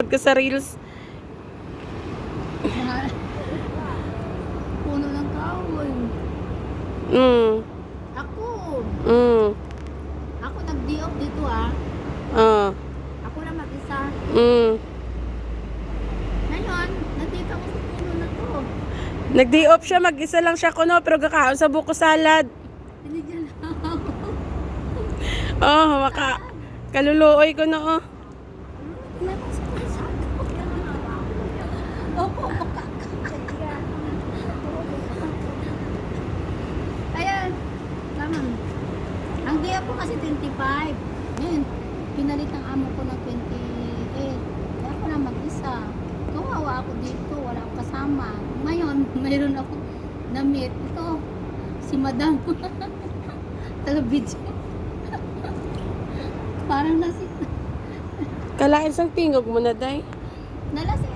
ka sa reels. Puno ng kahoy. Mm. Ako. Mm. Ako nag-day off dito ah. Ah. Ako lang mag-isa. Mm. Ngayon, nandito ako sa puno na to. Nag-day off siya, mag-isa lang siya kuno, pero kakaon sa buko salad. Tinigyan lang. Oh, kaluluoy ko na oh. Opo, baka. Ayan. Tama. Ang day off ko kasi 25. Ngayon, pinalit ng amo ko ng 28. Kaya ako lang mag-isa. Kawawa ako dito. Wala akong kasama. Ngayon, mayroon ako na-meet. Ito, si Madam. Taga-video. Parang nasik. Kalain sang tingog mo na, day. Nalasing